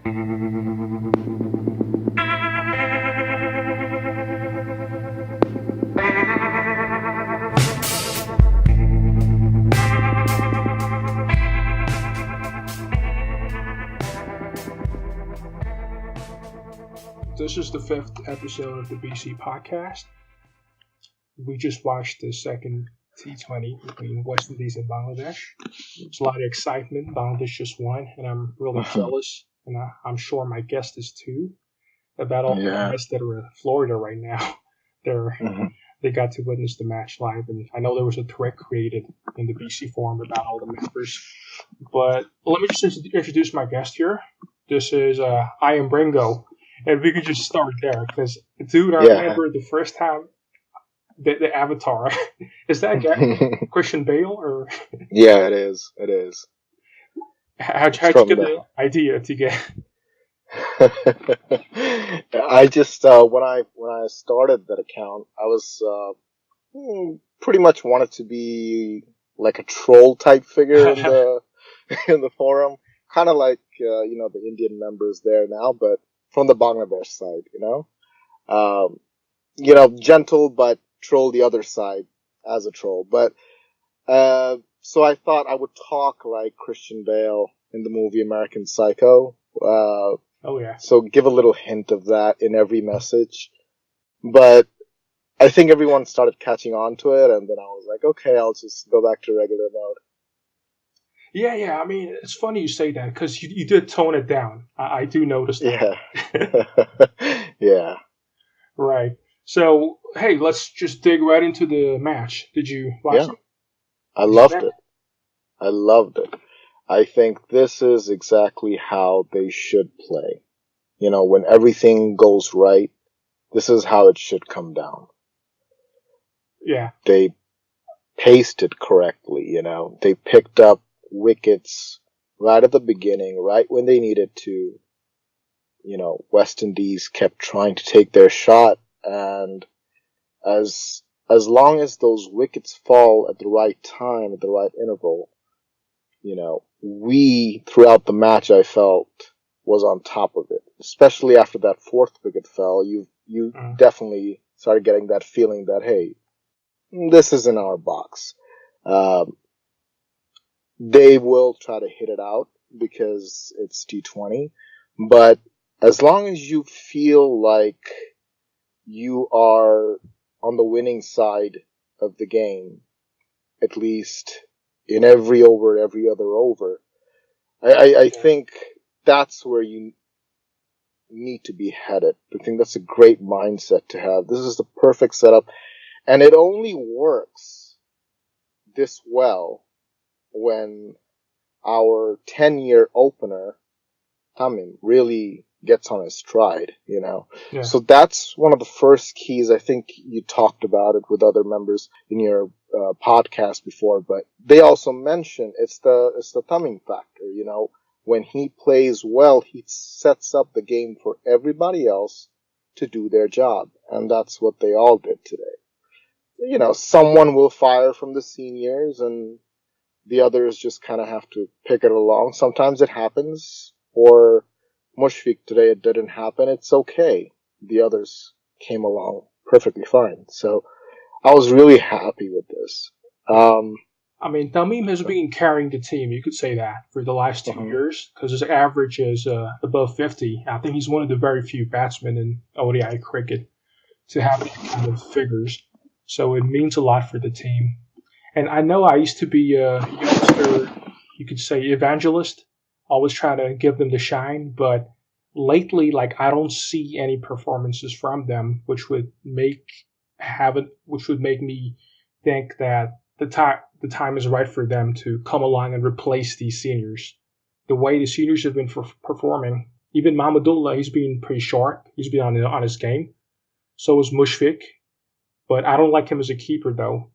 This is the 5th episode of the BC podcast. We just watched the second T20 between West Indies and Bangladesh. There's a lot of excitement. Bangladesh just won, and I'm really jealous, and I'm sure my guest is too, about all the guys that are in Florida right now. They got to witness the match live, and I know there was a thread created in the BC forum about all the members. But let me just introduce my guest here. This is I am Ringo. And we could just start there, because, dude, I remember the first time the Avatar. Is that Christian Bale? Or Yeah, it is. It is. How'd you get the idea to get? I just when I started that account, I was pretty much wanted to be like a troll type figure in the forum, kind of like the Indian members there now, but from the Bangladesh side, gentle but troll the other side as a troll. But so I thought I would talk like Christian Bale in the movie American Psycho. So give a little hint of that in every message. But I think everyone started catching on to it, and then I was like, okay, I'll just go back to regular mode. Yeah. I mean, it's funny you say that, because you did tone it down. I do notice that. Yeah. Yeah. Right. So, hey, let's just dig right into the match. Did you watch it? I loved it. I think this is exactly how they should play. When everything goes right, this is how it should come down. Yeah. They paced it correctly, They picked up wickets right at the beginning, right when they needed to. West Indies kept trying to take their shot, and as long as those wickets fall at the right time, at the right interval, we throughout the match, I felt, was on top of it. Especially after that fourth wicket fell, you definitely started getting that feeling that, hey, this is in our box. They will try to hit it out because it's T20, but as long as you feel like you are on the winning side of the game, at least in every over, every other over, I think that's where you need to be headed. I think that's a great mindset to have. This is the perfect setup, and it only works this well when our 10-year opener, Tamim, really gets on his stride, Yeah. So that's one of the first keys. I think you talked about it with other members in your podcast before, but they also mentioned it's the Tamim factor, When he plays well, he sets up the game for everybody else to do their job, and that's what they all did today. Someone will fire from the seniors, and the others just kind of have to pick it along. Sometimes it happens. For Mushfiq today, it didn't happen. It's okay. The others came along perfectly fine. So I was really happy with this. I mean, Tamim has been carrying the team, you could say that, for the last 2 years, because his average is above 50. I think he's one of the very few batsmen in ODI cricket to have that kind of figures. So it means a lot for the team. And I know I used to be a youngster, you could say evangelist, always trying to give them the shine, but lately, I don't see any performances from them, which would make me think that the time is right for them to come along and replace these seniors. The way the seniors have been performing, even Mahmudullah, he's been pretty sharp. He's been on his game. So is Mushfiq, but I don't like him as a keeper though.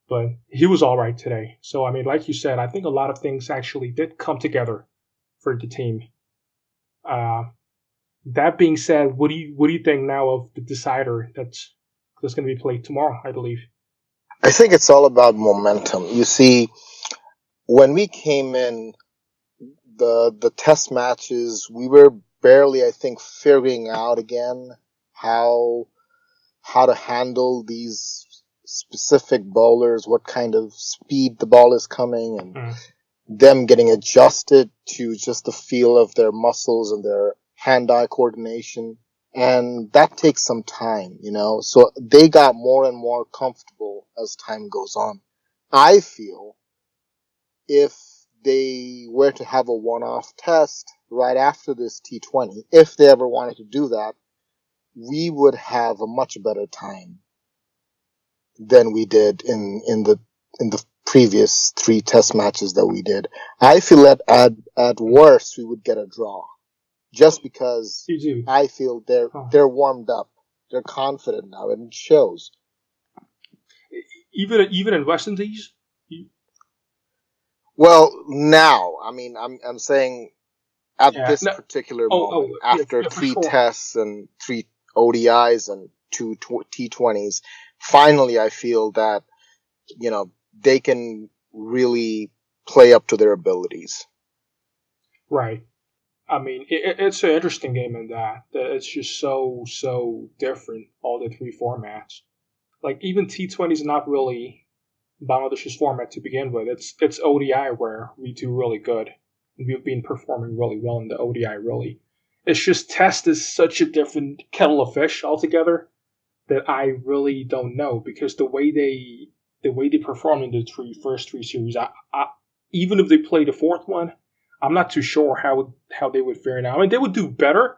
But he was all right today. So, I mean, like you said, I think a lot of things actually did come together for the team. That being said, what do you think now of the decider that's going to be played tomorrow, I believe? I think it's all about momentum. You see, when we came in, the test matches, we were barely, I think, figuring out again how to handle these specific bowlers, what kind of speed the ball is coming, and them getting adjusted to just the feel of their muscles and their hand-eye coordination. And that takes some time, So they got more and more comfortable as time goes on. I feel if they were to have a one-off test right after this T20, if they ever wanted to do that, we would have a much better time than we did in the previous 3 test matches that we did. I feel that at worst we would get a draw, just because I feel they're warmed up, they're confident now, and it shows. Even in West Indies. Well, now I'm saying at this particular moment, after 3 tests and 3 ODIs and 2 T20s, finally I feel that they can really play up to their abilities. Right. I mean, it's an interesting game in that it's just so different, all the 3 formats. Like, even T20 is not really Bangladesh's format to begin with. It's ODI where we do really good. And we've been performing really well in the ODI, really. It's just Test is such a different kettle of fish altogether that I really don't know, because the way they performed in the first 3 series, I even if they play the 4th one, I'm not too sure how they would fare now. I mean, they would do better,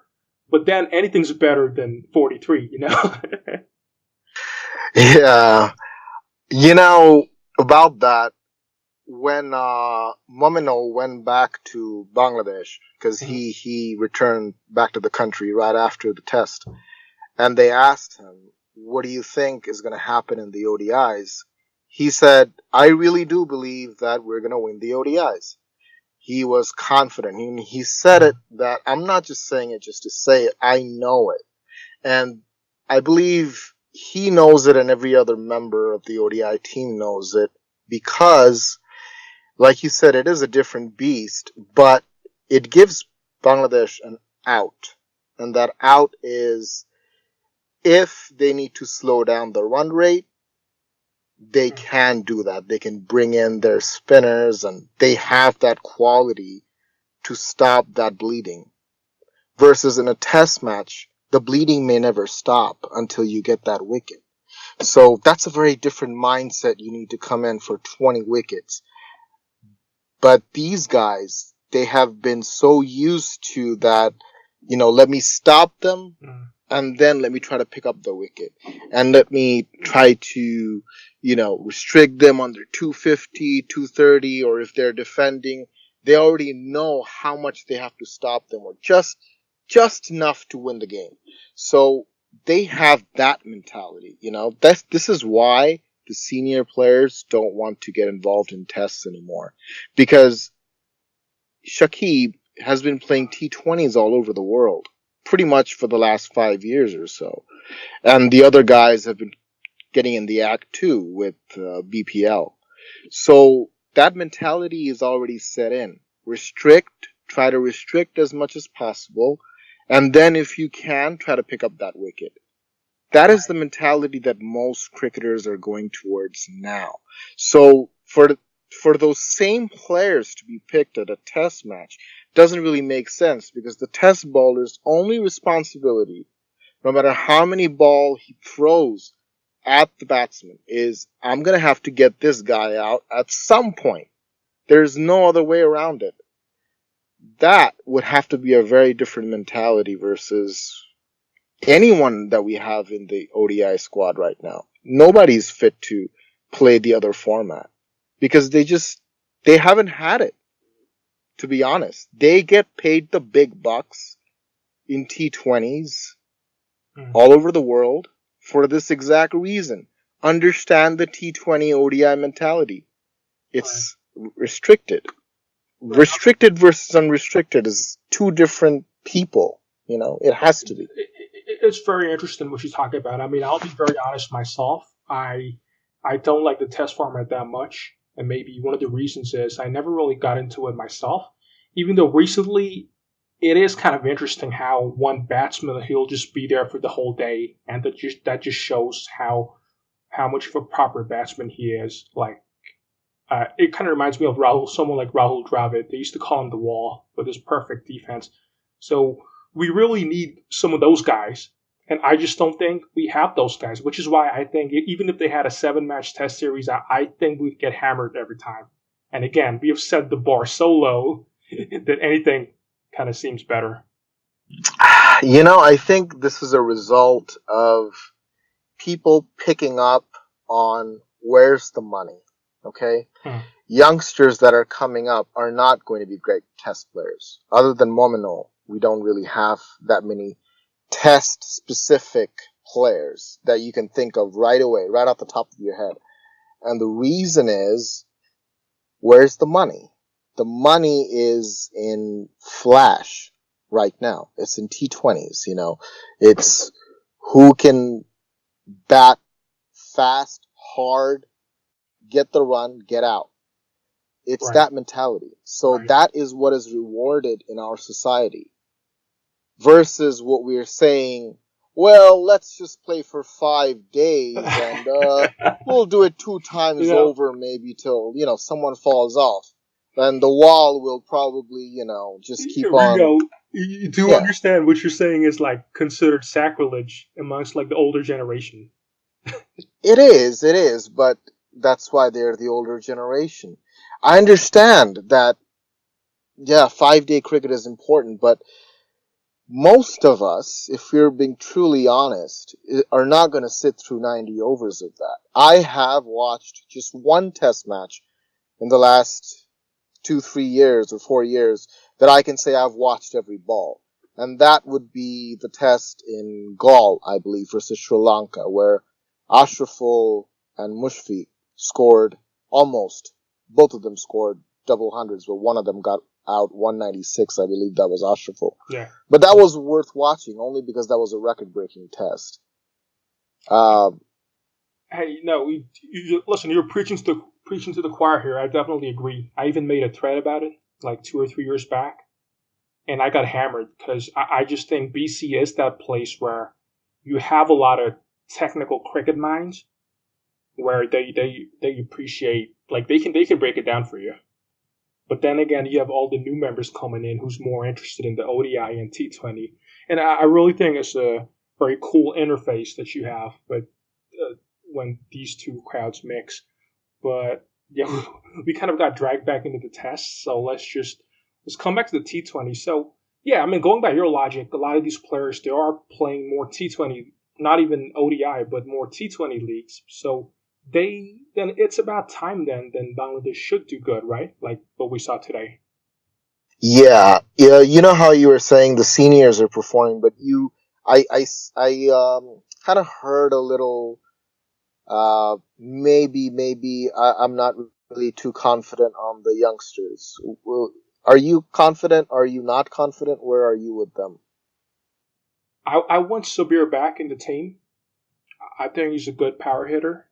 but then anything's better than 43, Yeah. About that, when Momino went back to Bangladesh, because he returned back to the country right after the test, and they asked him, what do you think is going to happen in the ODIs? He said, I really do believe that we're going to win the ODIs. He was confident. He said it that I'm not just saying it just to say it. I know it. And I believe he knows it, and every other member of the ODI team knows it, because, like you said, it is a different beast, but it gives Bangladesh an out. And that out is, if they need to slow down the run rate, they can do that. They can bring in their spinners, and they have that quality to stop that bleeding. Versus in a test match, the bleeding may never stop until you get that wicket. So that's a very different mindset you need to come in for 20 wickets. But these guys, they have been so used to that, let me stop them, and then let me try to pick up the wicket. And let me try to, restrict them under 250, 230, or if they're defending, they already know how much they have to stop them, or just enough to win the game. So they have that mentality, this is why the senior players don't want to get involved in tests anymore, because Shakib has been playing T20s all over the world pretty much for the last 5 years or so. And the other guys have been getting in the act too with BPL. So that mentality is already set in. Try to restrict as much as possible. And then if you can, try to pick up that wicket. That is the mentality that most cricketers are going towards now. So for those same players to be picked at a test match doesn't really make sense, because the test bowler's only responsibility, no matter how many balls he throws at the batsman, is, I'm going to have to get this guy out at some point. There's no other way around it. That would have to be a very different mentality versus anyone that we have in the ODI squad right now. Nobody's fit to play the other format, because they haven't had it, to be honest. They get paid the big bucks in T20s all over the world for this exact reason. Understand the T20 ODI mentality. It's restricted. Restricted versus unrestricted is 2 different people. It has to be. It's very interesting what you talk about. I mean, I'll be very honest myself. I don't like the test format that much, and maybe one of the reasons is I never really got into it myself. Even though recently, it is kind of interesting how one batsman, he'll just be there for the whole day, and that just shows how much of a proper batsman he is. Like, it kind of reminds me of someone like Rahul Dravid. They used to call him the Wall with his perfect defense. So we really need some of those guys, and I just don't think we have those guys. Which is why I think even if they had a 7-match Test series, I think we'd get hammered every time. And again, we have set the bar so low that anything kind of seems better. I think this is a result of people picking up on where's the money, okay? Youngsters that are coming up are not going to be great test players. Other than Momino, we don't really have that many test-specific players that you can think of right away, right off the top of your head. And the reason is, where's the money? The money is in Flash right now. It's in T20s, It's who can bat fast, hard, get the run, get out. It's Right. that mentality. So Right. that is what is rewarded in our society. Versus what we're saying, well, let's just play for 5 days and we'll do it 2 times over maybe till, someone falls off. Then the Wall will probably, just keep Ringo, on. you do understand what you're saying is like considered sacrilege amongst like the older generation. It is, but that's why they're the older generation. I understand that, 5-day cricket is important, but most of us, if we're being truly honest, are not going to sit through 90 overs of that. I have watched just one test match in the last 2, 3 years or 4 years that I can say I've watched every ball. And that would be the test in Gaul, I believe, versus Sri Lanka, where Ashraful and Mushfiq scored both of them scored double hundreds, but one of them got out 196, I believe that was Ashraful. Yeah. But that was worth watching only because that was a record-breaking test. Hey, no, listen, you're preaching to the choir here. I definitely agree. I even made a thread about it like 2 or 3 years back, and I got hammered because I just think BC is that place where you have a lot of technical cricket minds where they appreciate, like they can break it down for you. But then again, you have all the new members coming in who's more interested in the ODI and T20, and I really think it's a very cool interface that you have. But when these two crowds mix, but yeah, we kind of got dragged back into the test. So let's come back to the T20. So yeah, I mean, going by your logic, a lot of these players, they are playing more T20, not even ODI, but more T20 leagues. So then it's about time then Bangladesh should do good, right? Like what we saw today. Yeah. You know how you were saying the seniors are performing, but I kind of heard a little. Maybe I'm not really too confident on the youngsters. Are you confident? Are you not confident? Where are you with them? I want Sabir back in the team. I think he's a good power hitter.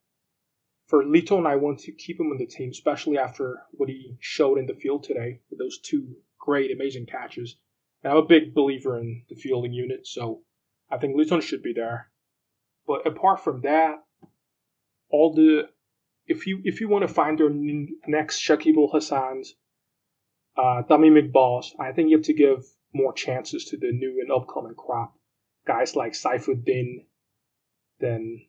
For Liton, I want to keep him in the team, especially after what he showed in the field today with those 2 great, amazing catches. And I'm a big believer in the fielding unit, so I think Liton should be there. But apart from that, if you want to find their next Shakib Hassans, Tamim Iqbals, I think you have to give more chances to the new and upcoming crop. Guys like Saifuddin, then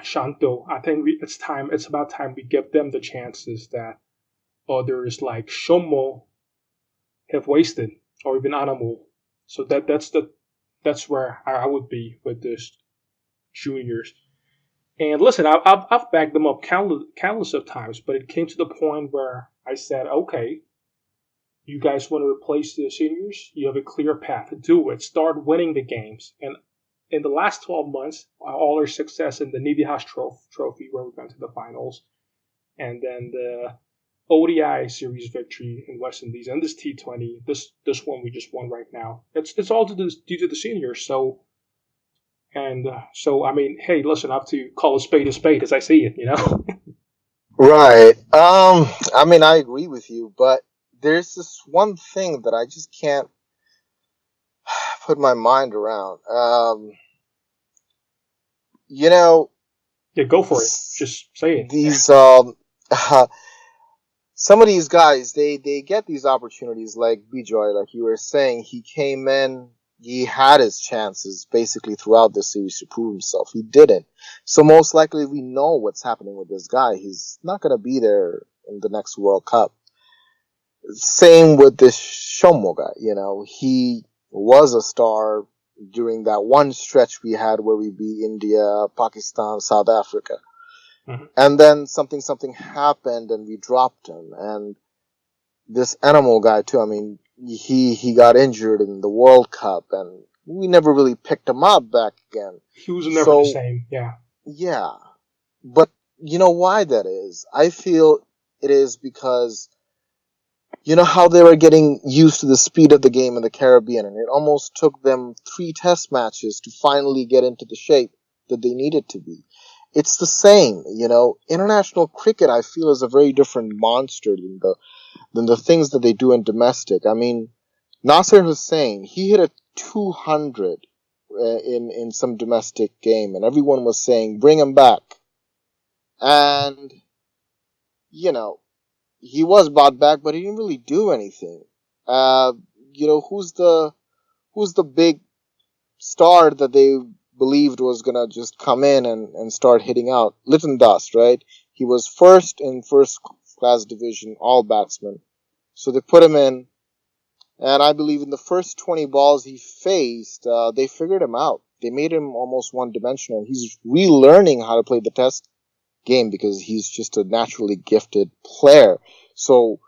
Shanto. I think it's about time we give them the chances that others like Shomo have wasted, or even Anamul. So that's where I would be with this juniors. And listen, I've backed them up countless of times, but it came to the point where I said, okay, you guys want to replace the seniors? You have a clear path to do it. Start winning the games. And in the last 12 months, all our success in the Nidhi Trophy, where we went to the finals, and then the ODI series victory in West Indies, and this T20, this one we just won right now. It's all due to the seniors. So I mean, hey, listen, I have to call a spade as I see it, Right. I mean, I agree with you, but there's this one thing that I just can't put my mind around. You know, Yeah, go for it. Just say it. these some of these guys, they get these opportunities like Bijoy, like you were saying. He came in, he had his chances basically throughout the series to prove himself. He didn't. So most likely we know what's happening with this guy. He's not going to be there in the next World Cup. Same with this Shomo guy, he was a star during that one stretch we had where we beat India, Pakistan, South Africa. Mm-hmm. And then something happened and we dropped him. And this animal guy too, I mean, he got injured in the World Cup and we never really picked him up back again. He was never the same, yeah. Yeah. But you know why that is? I feel it is because you know how they were getting used to the speed of the game in the Caribbean, and it almost took them 3 test matches to finally get into the shape that they needed to be. It's the same, International cricket, I feel, is a very different monster than the things that they do in domestic. I mean, Nasser Hussain, he hit a 200 in some domestic game, and everyone was saying, bring him back. And, he was brought back, but he didn't really do anything. Who's the big star that they believed was gonna just come in and start hitting out? Lytton Dust, right? He was first in first class division, all batsmen. So they put him in, and I believe in the first 20 balls he faced, they figured him out. They made him almost one-dimensional. He's relearning how to play the test game because he's just a naturally gifted player. So,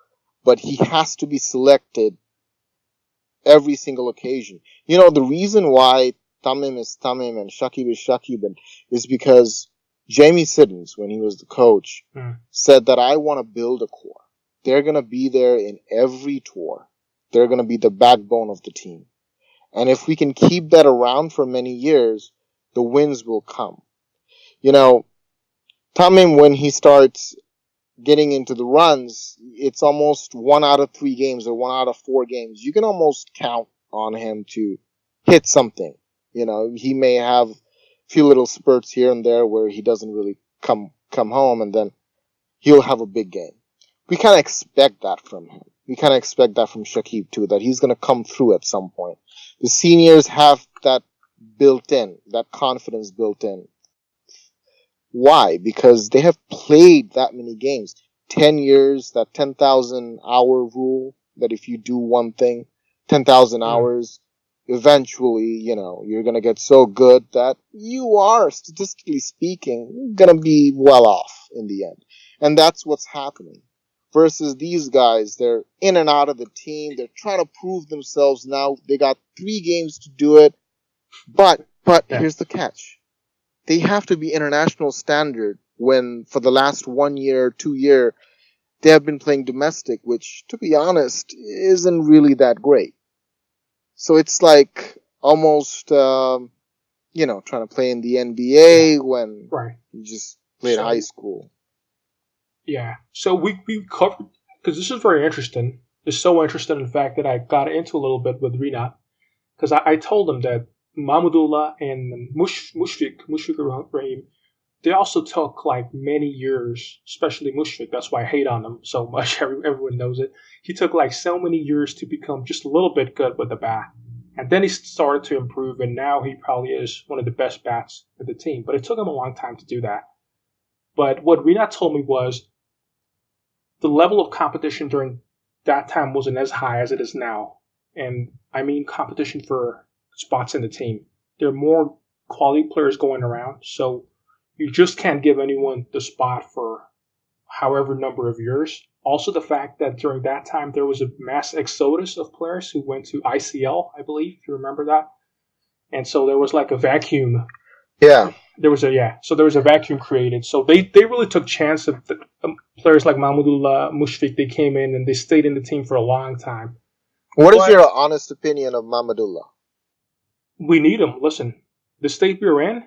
but he has to be selected every single occasion. The reason why Tamim is Tamim and Shakib is Shakib is because Jamie Siddons, when he was the coach, said that I want to build a core. They're going to be there in every tour. They're going to be the backbone of the team. And if we can keep that around for many years, the wins will come. Tamim, when he starts getting into the runs, it's almost 1 out of 3 games or 1 out of 4 games. You can almost count on him to hit something. He may have a few little spurts here and there where he doesn't really come home, and then he'll have a big game. We kind of expect that from him. We kind of expect that from Shakib too, that he's going to come through at some point. The seniors have that built in, that confidence built in. Why? Because they have played that many games. 10 years, that 10,000 hour rule, that if you do one thing, 10,000 hours, eventually, you're going to get so good that you are, statistically speaking, going to be well off in the end. And that's what's happening. Versus these guys, they're in and out of the team. They're trying to prove themselves now. They got 3 games to do it. But here's the catch. They have to be international standard when, for the last 1 year, 2 year, they have been playing domestic, which, to be honest, isn't really that great. So it's like almost, trying to play in the NBA when you just played high school. Yeah. So we covered, because this is very interesting. It's so interesting, in fact, that I got into a little bit with Rina, because I told him that Mahmudullah and Mushfiq Rahim, they also took like many years, especially Mushfiq. That's why I hate on him so much. Everyone knows it. He took like so many years to become just a little bit good with the bat. And then he started to improve, and now he probably is one of the best bats of the team. But it took him a long time to do that. But what Rina told me was the level of competition during that time wasn't as high as it is now. And I mean competition for spots in the team. There are more quality players going around, so you just can't give anyone the spot for however number of years. Also, the fact that during that time there was a mass exodus of players who went to ICL, I believe, if you remember that. And so there was like a vacuum. Yeah. So there was a vacuum created. So they really took chance of players like Mahmudullah, Mushfiq. They came in and they stayed in the team for a long time. What is your honest opinion of Mahmudullah? We need him. Listen, the state we're in,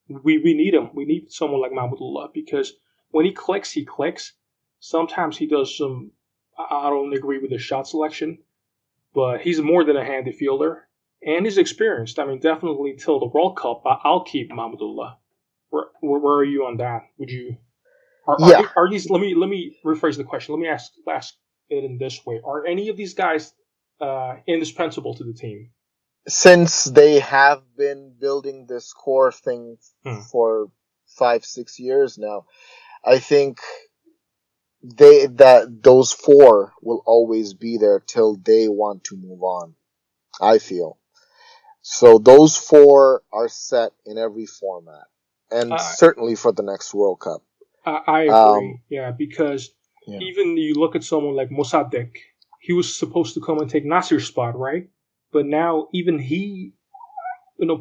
we need him. We need someone like Mahmudullah, because when he clicks, he clicks. Sometimes he does some, I don't agree with his shot selection, but he's more than a handy fielder. and he's experienced. I mean, definitely till the World Cup, I'll keep Mahmudullah. Where are you on that? Would you? Yeah, Are these? Let me rephrase the question. Let me ask it in this way: Are any of these guys indispensable to the team? since they have been building this core thing Hmm. for 5-6 years now, I think those four will always be there till they want to move on. I feel so. Those four are set in every format, and Uh, certainly for the next World Cup. I Um, agree. Yeah, because yeah, even you look at someone like Mossadegh, he was supposed to come and take Nasir's spot, right? But now even he,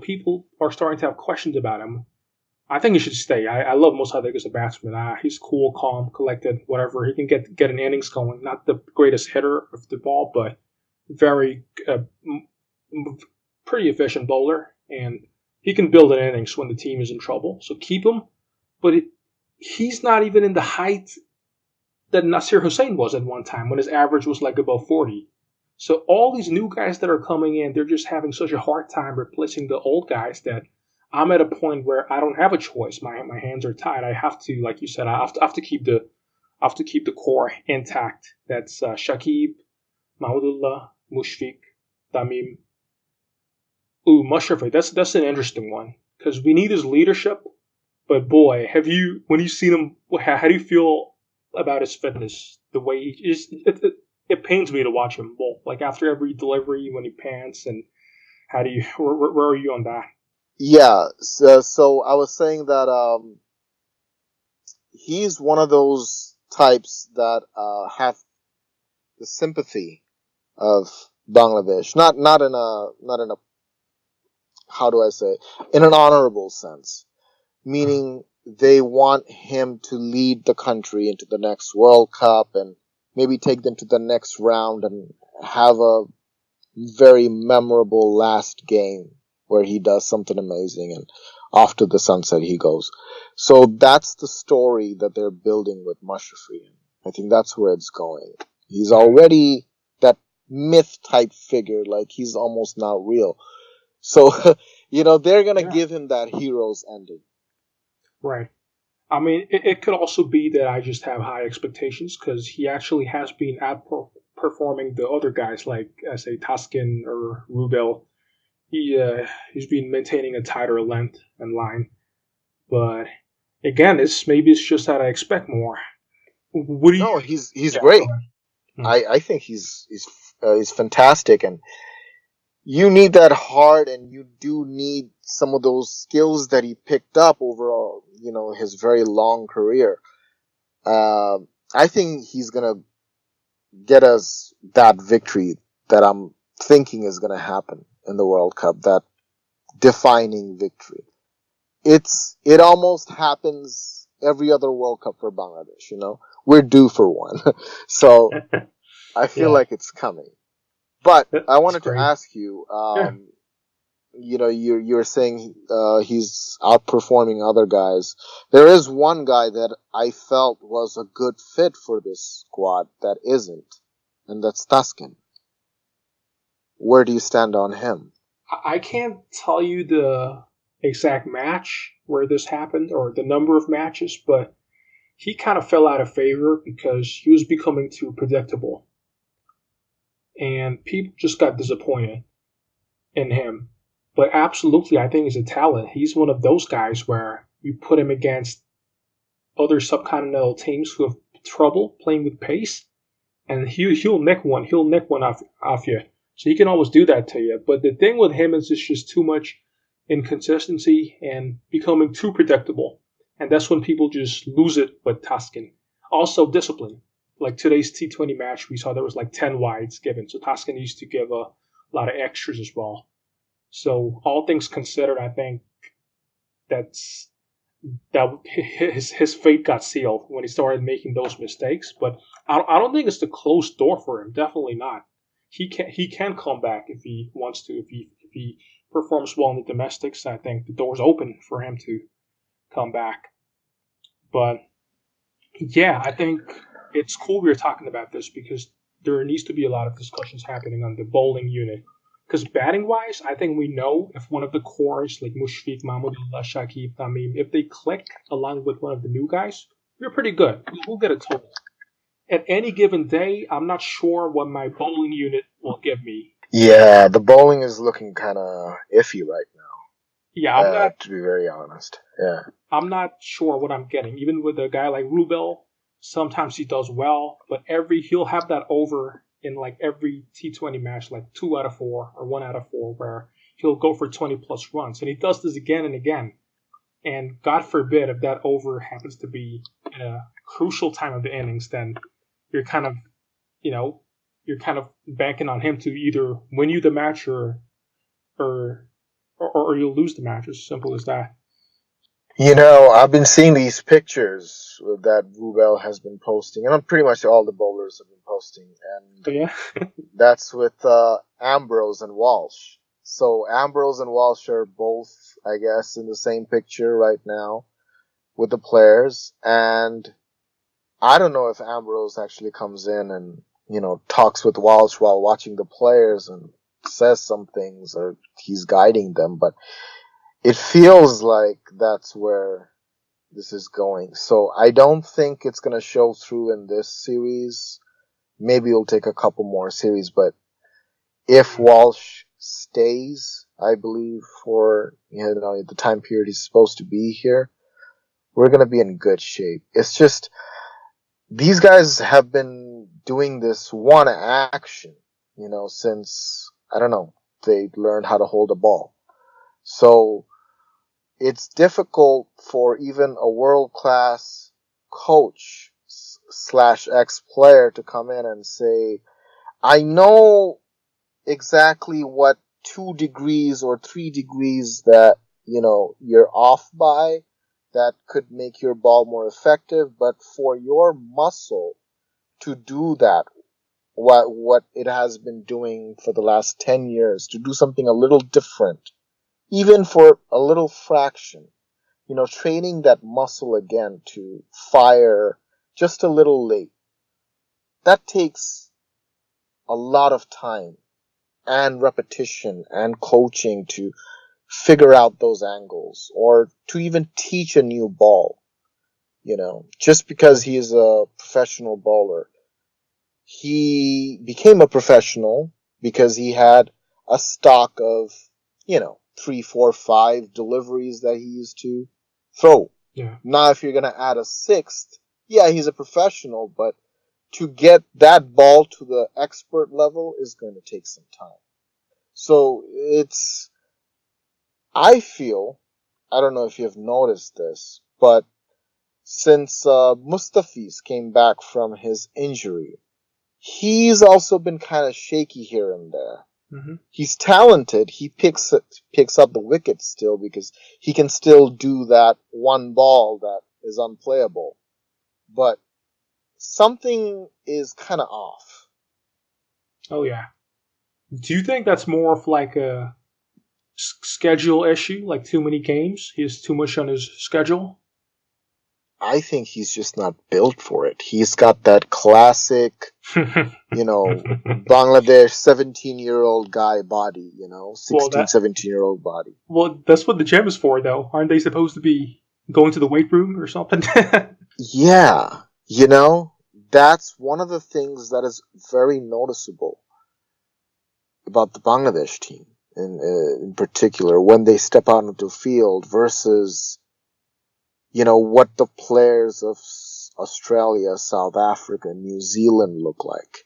people are starting to have questions about him. I think he should stay. I love Mossadegh as a batsman. He's cool, calm, collected, whatever. He can get an innings going. Not the greatest hitter of the ball, but very pretty efficient bowler, and he can build an innings when the team is in trouble. So keep him. But he's not even in the height that Nasir Hussain was at one time when his average was like above 40. So all these new guys that are coming in, they're just having such a hard time replacing the old guys that I'm at a point where I don't have a choice. My hands are tied. I have to, like you said, I have to keep the core intact. That's Shakib, Mahmudullah, Mushfiq, Tamim. Ooh, Mushrafik. That's an interesting one because we need his leadership. But boy, when you seen him, how do you feel about his fitness? The way he is, it pains me to watch him bowl. Like after every delivery when he pants, and how do you, where are you on that? yeah. So I was saying that he's one of those types that have the sympathy of Bangladesh, not in a how do I say, in an honorable sense, meaning they want him to lead the country into the next World Cup and maybe take them to the next round and have a very memorable last game where he does something amazing and off to the sunset he goes. So that's the story that they're building with Mashrafi. I think that's where it's going. He's already that myth type figure, like he's almost not real. So, they're gonna Yeah, give him that hero's ending. right. I mean, it could also be that I just have high expectations because he actually has been outperforming the other guys like, say, Taskin or Rubel. He's been maintaining a tighter length and line. But again, maybe it's just that I expect more. What do you? No, he's Yeah, go great. ahead. Hmm. I think he's fantastic, and you need that heart, and you do need some of those skills that he picked up over, his very long career. I think he's gonna get us that victory that I'm thinking is gonna happen in the World Cup, that defining victory. It almost happens every other World Cup for Bangladesh. We're due for one, so I feel Yeah, like it's coming. But I that's wanted to great. ask you, Yeah, you're saying he's outperforming other guys. There is one guy that I felt was a good fit for this squad that isn't, and that's Tuskin. Where do you stand on him? I can't tell you the exact match where this happened or the number of matches, but he kind of fell out of favor because he was becoming too predictable, and people just got disappointed in him. But absolutely, I think he's a talent. He's one of those guys where you put him against other subcontinental teams who have trouble playing with pace, and he'll nick one. He'll nick one off you. So he can always do that to you. But the thing with him is it's just too much inconsistency and becoming too predictable, and that's when people just lose it with Taskin. Also, discipline. Like today's T20 match, we saw there was like 10 wides given. So Taskin used to give a lot of extras as well. So all things considered, I think that's that his fate got sealed when he started making those mistakes. But I don't think it's the closed door for him. Definitely not. He can come back if he wants to. If he performs well in the domestics, I think the door's open for him to come back. But yeah, I think it's cool we're talking about this because there needs to be a lot of discussions happening on the bowling unit Because batting-wise, I think we know if one of the cores, like Mushfiq, Mahmudullah, Shakib, Tamim, if they click along with one of the new guys, we're pretty good. We'll get a total. At any given day, I'm not sure what my bowling unit will give me. Yeah, the bowling is looking kind of iffy right now. Yeah, I'm not. To be very honest. Yeah. I'm not sure what I'm getting. Even with a guy like Rubel, sometimes he does well, but he'll have that over in like every T20 match, like 2 out of 4 or 1 out of 4, where he'll go for 20 plus runs, and he does this again and again. And God forbid if that over happens to be in a crucial time of the innings, then you're kind of, banking on him to either win you the match or you'll lose the match. As simple as that. I've been seeing these pictures that Rubel has been posting, and pretty much all the bowlers have been posting, and Yeah. that's with Ambrose and Walsh. So Ambrose and Walsh are both, I guess, in the same picture right now with the players, and I don't know if Ambrose actually comes in and, talks with Walsh while watching the players and says some things, or he's guiding them, but it feels like that's where this is going. So I don't think it's going to show through in this series. Maybe it'll take a couple more series, but if Walsh stays, I believe, for, the time period he's supposed to be here, we're going to be in good shape. It's just, these guys have been doing this one action, since, I don't know, they learned how to hold a ball. So it's difficult for even a world-class coach / ex-player to come in and say, I know exactly what 2 degrees or 3 degrees that, you're off by that could make your ball more effective, but for your muscle to do that, what it has been doing for the last 10 years, to do something a little different, even for a little fraction, training that muscle again to fire just a little late, that takes a lot of time and repetition and coaching to figure out those angles, or to even teach a new ball. Just because he is a professional bowler, he became a professional because he had a stock of, 3, 4, 5 deliveries that he used to throw. Yeah. Now, if you're going to add a 6th, yeah, he's a professional, but to get that ball to the expert level is going to take some time. So I feel, I don't know if you've noticed this, but since Mustafiz came back from his injury, he's also been kind of shaky here and there. Mm-hmm. He's talented. He picks up the wicket still because he can still do that one ball that is unplayable. But something is kind of off. Oh, yeah. Do you think that's more of like a schedule issue, like too many games? He has too much on his schedule? I think he's just not built for it. He's got that classic, Bangladesh 17-year-old guy body, 17-year-old body. Well, that's what the gym is for, though. Aren't they supposed to be going to the weight room or something? Yeah. That's one of the things that is very noticeable about the Bangladesh team in particular, when they step out into the field versus, what the players of Australia, South Africa, New Zealand look like.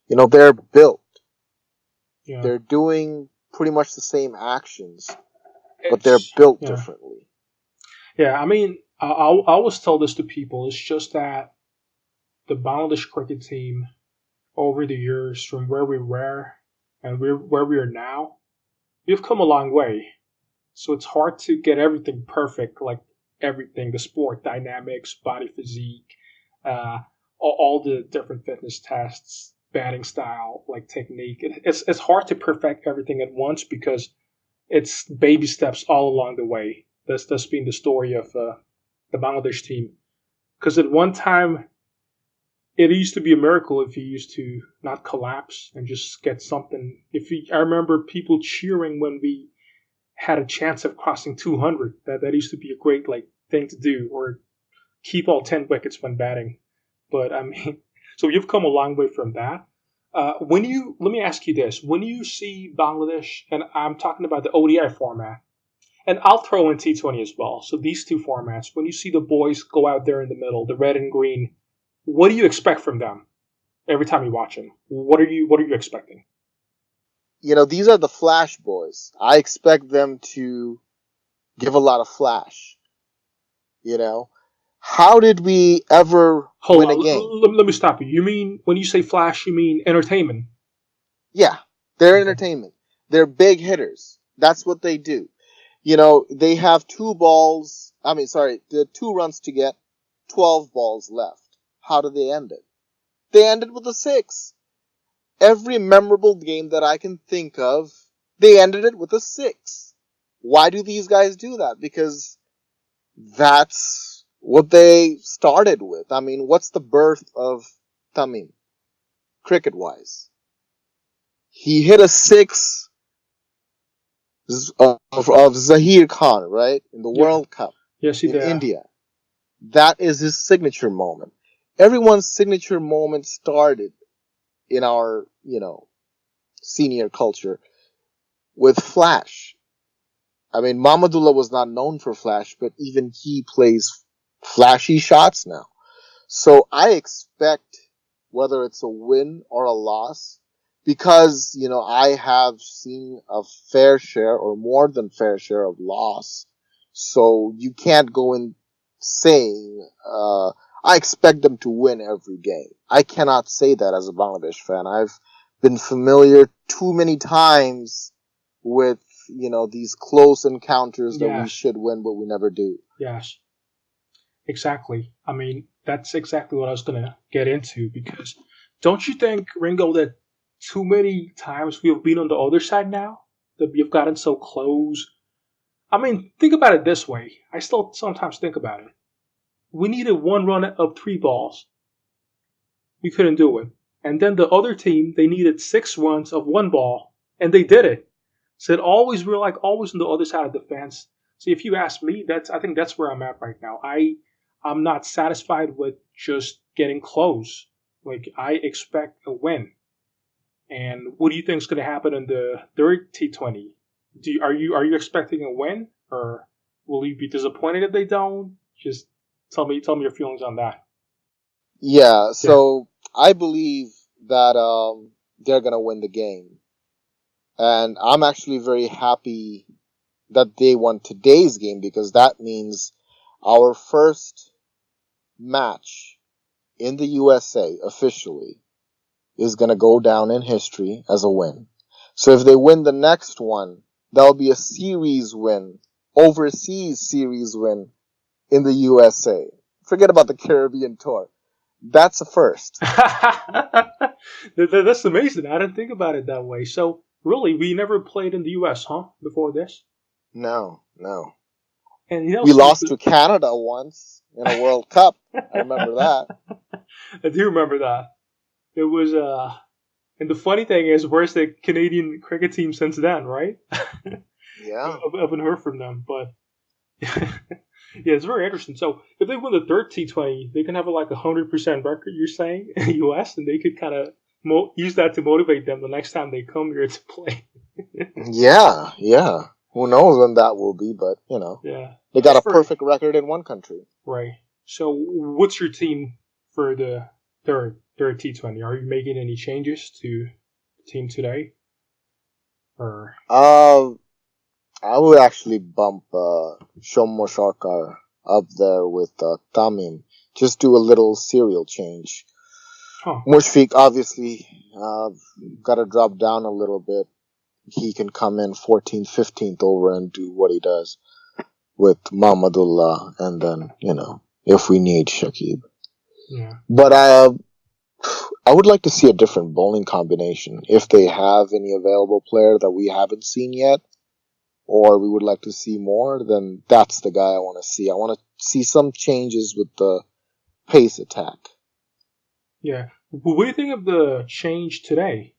They're built. Yeah. They're doing pretty much the same actions, but they're built differently. Yeah, I mean, I always tell this to people. It's just that the Bangladesh cricket team, over the years, from where we were and where we are now, we've come a long way. So it's hard to get everything perfect, like everything, the sport dynamics, body physique, all the different fitness tests, batting style, like technique. It's hard to perfect everything at once because it's baby steps all along the way. That's been the story of the Bangladesh team. Because at one time, it used to be a miracle if he used to not collapse and just get something. I remember people cheering when we had a chance of crossing 200. That used to be a great thing to do, or keep all 10 wickets when batting. But I mean, so you've come a long way from that. Let me ask you this: when you see Bangladesh, and I'm talking about the ODI format, and I'll throw in T20 as well. So these two formats, when you see the boys go out there in the middle, the red and green, what do you expect from them every time you watch them? What are you expecting? These are the flash boys. I expect them to give a lot of flash. How did we ever win a game? Let me stop you. You mean, when you say flash, you mean entertainment? Yeah, they're entertainment. They're big hitters. That's what they do. They have 2 runs to get, 12 balls left. How do they end it? They end it with a 6. Every memorable game that I can think of, they ended it with a 6. Why do these guys do that? Because that's what they started with. I mean, what's the birth of Tamim, cricket-wise? He hit a 6 of Zahir Khan, right? In the World Cup. Yes, he in did. India. That is his signature moment. Everyone's signature moment started in our, senior culture with flash. I mean, Mahmudullah was not known for flash, but even he plays flashy shots now. So I expect, whether it's a win or a loss, because, I have seen a fair share or more than fair share of loss. So you can't go in saying, I expect them to win every game. I cannot say that as a Bangladesh fan. I've been familiar too many times with, these close encounters that we should win, but we never do. Yes. Exactly. I mean, that's exactly what I was going to get into, because don't you think, Ringo, that too many times we've been on the other side now? That we've gotten so close? I mean, think about it this way. I still sometimes think about it. We needed 1 run of 3 balls. We couldn't do it. And then the other team, they needed 6 runs of 1 ball, and they did it. So we're always on the other side of the fence. So if you ask me, I think that's where I'm at right now. I'm not satisfied with just getting close. I expect a win. And what do you think is going to happen in the third T20? Are you expecting a win, or will you be disappointed if they don't? Just tell me your feelings on that. Yeah, so I believe that they're going to win the game. And I'm actually very happy that they won today's game, because that means our first match in the USA officially is going to go down in history as a win. So if they win the next one, that'll be a series win, overseas series win in the USA. Forget about the Caribbean tour. That's a first. That's amazing. I didn't think about it that way. So, really, we never played in the US, huh, before this? No. And we lost to Canada once in a World Cup. I remember that. I do remember that. It was, and the funny thing is, where's the Canadian cricket team since then, right? Yeah. I haven't heard from them, but yeah, it's very interesting. So if they win the third T20, they can have 100% record, you're saying, in the US, and they could kind of use that to motivate them the next time they come here to play. Yeah. Who knows when that will be, but, Yeah. They got a perfect record in one country. Right. So what's your team for the third T20? Are you making any changes to the team today? Or I would actually bump Shomo Sarkar up there with Tamim. Just do a little serial change. Huh. Mushfiq obviously got to drop down a little bit. He can come in 14th, 15th over and do what he does with Mahmudullah, and then, if we need Shakib. Yeah. But I would like to see a different bowling combination. If they have any available player that we haven't seen yet, or we would like to see more, then that's the guy I want to see. I want to see some changes with the pace attack. Yeah. What do you think of the change today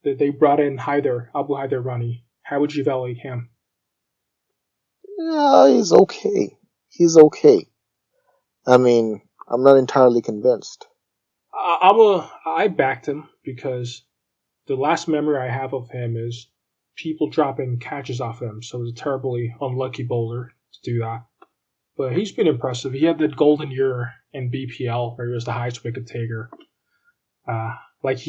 that they brought in Abu Haider Rani? How would you evaluate him? Yeah, he's okay. He's okay. I mean, I'm not entirely convinced. I backed him because the last memory I have of him is people dropping catches off him. So it was a terribly unlucky bowler to do that. But he's been impressive. He had that golden year in BPL where he was the highest wicket taker. I think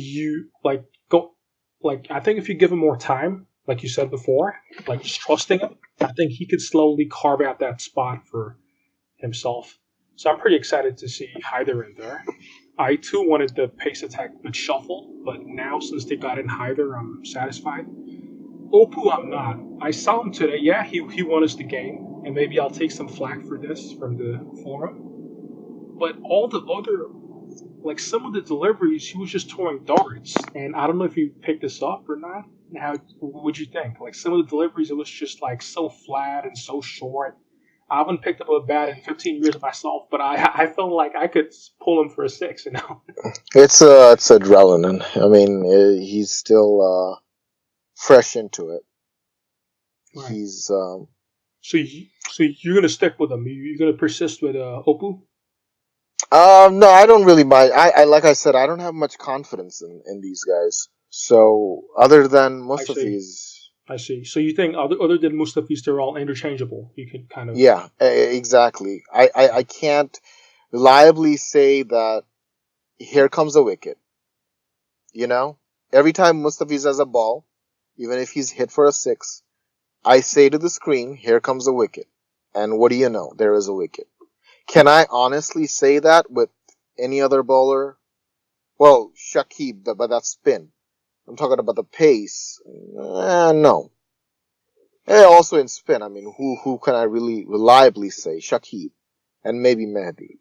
if you give him more time, like you said before, like just trusting him, I think he could slowly carve out that spot for himself. So I'm pretty excited to see Hyder in there. I too wanted the pace attack with shuffle, but now since they got in Hyder, I'm satisfied. Opu, I'm not. I saw him today. Yeah, he won us the game, and maybe I'll take some flack for this from the forum. But all the other, like some of the deliveries, he was just throwing darts, and I don't know if you picked this up or not. How would you think? Like some of the deliveries, it was just like so flat and so short. I haven't picked up a bat in 15 years myself, but I felt like I could pull him for a six. It's adrenaline. I mean, he's still fresh into it. Right. He's So you're gonna stick with him? You're gonna persist with Opu? No, I don't really mind. I like I said, I don't have much confidence in these guys. So other than Mustafiz, I see. So you think other than Mustafiz, they're all interchangeable? You can kind of yeah, exactly. I can't reliably say that here comes a wicket. You know, every time Mustafiz has a ball, even if he's hit for a six, I say to the screen, here comes a wicket. And what do you know? There is a wicket. Can I honestly say that with any other bowler? Well, Shakib, but that's spin. I'm talking about the pace. No. Also in spin, I mean, who can I really reliably say? Shakib. And maybe Mehdi.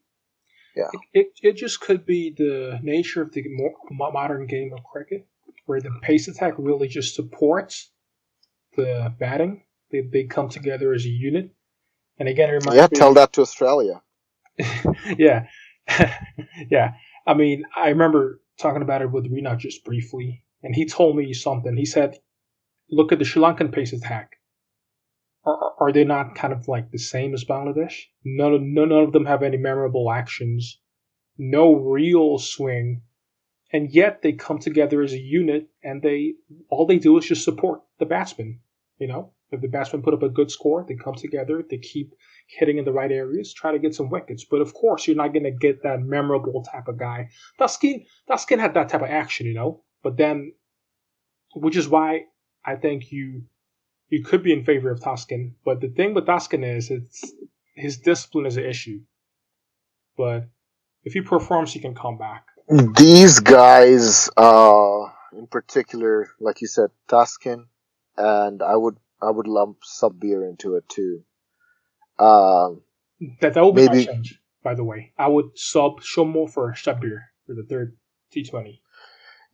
Yeah. It just could be the nature of the more modern game of cricket, where the pace attack really just supports the batting. They come together as a unit. And again, it reminds me. Tell that to Australia. Yeah. Yeah. I mean, I remember talking about it with Rina just briefly, and he told me something. He said, look at the Sri Lankan pace attack. Are they not kind of like the same as Bangladesh? None of them have any memorable actions, no real swing, and yet they come together as a unit, and all they do is just support the batsman. If the batsmen put up a good score, they come together, they keep hitting in the right areas, try to get some wickets. But of course, you're not going to get that memorable type of guy. Daskin had that type of action, But then, which is why I think you could be in favor of Taskin, but the thing with Taskin is his discipline is an issue. But if he performs, he can come back. These guys, in particular, like you said, Taskin, and I would lump Sabbir into it too. That will be my change, by the way. I would sub Shomo for Sabbir for the third T20.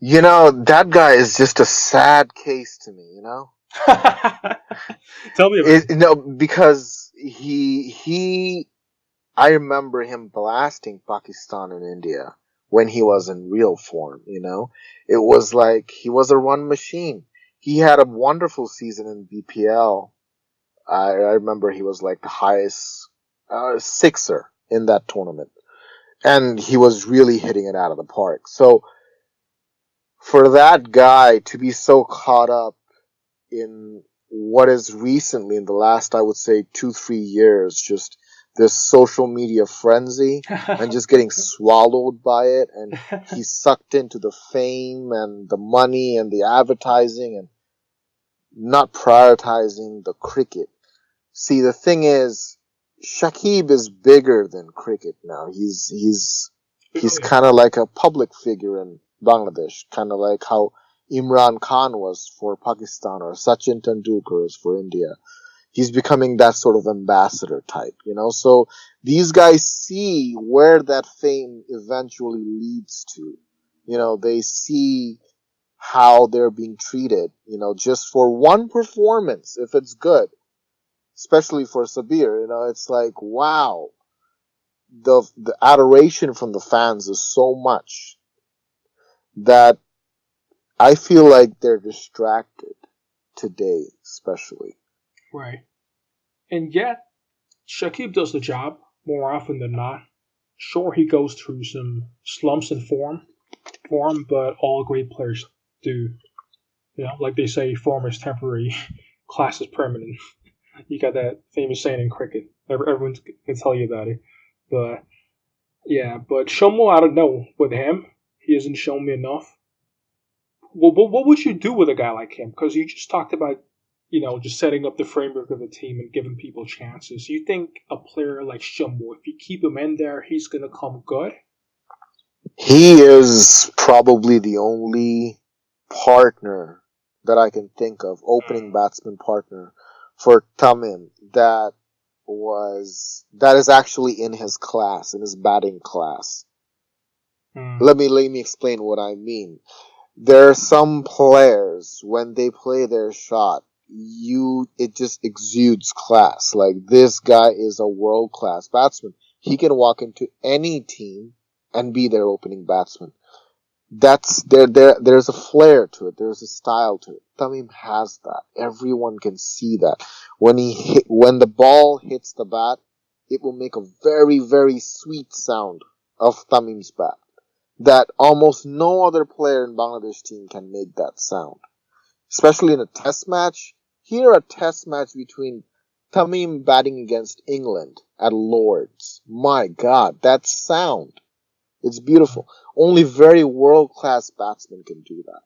That guy is just a sad case to me, Tell me about it. No, because I remember him blasting Pakistan and India when he was in real form, It was like he was a run machine. He had a wonderful season in BPL. I remember he was like the highest sixer in that tournament. And he was really hitting it out of the park. So for that guy to be so caught up in what is recently, in the last, I would say, 2-3 years, just this social media frenzy and just getting swallowed by it, and he's sucked into the fame and the money and the advertising and not prioritizing the cricket. See, the thing is, Shakib is bigger than cricket now. He's kind of like a public figure in Bangladesh, kind of like how Imran Khan was for Pakistan or Sachin Tendulkar was for India. He's becoming that sort of ambassador type, So these guys see where that fame eventually leads to. They see how they're being treated, just for one performance, if it's good. Especially for Sabbir, it's like, wow. The adoration from the fans is so much that I feel like they're distracted today, especially. Right. And yet, Shakib does the job more often than not. Sure, he goes through some slumps in form, but all great players do. You know, like they say, form is temporary, class is permanent. You got that famous saying in cricket. Everyone can tell you about it. But yeah, but Shomo, I don't know. With him, he hasn't shown me enough. Well, what would you do with a guy like him? Because you just talked about, just setting up the framework of the team and giving people chances. You think a player like Shomo, if you keep him in there, he's going to come good? He is probably the only partner that I can think of, opening batsman partner for Tamim that is actually in his class, in his batting class. Let me explain what I mean. There are some players, when they play their shot, it just exudes class. Like, this guy is a world-class batsman. He can walk into any team and be their opening batsman. There's a flair to it. There's a style to it. Tamim has that. Everyone can see that. When the ball hits the bat, it will make a very, very sweet sound of Tamim's bat that almost no other player in Bangladesh team can make that sound. Especially in a test match. Here, a test match between Tamim batting against England at Lord's. My God, that sound. It's beautiful. Only very world-class batsmen can do that.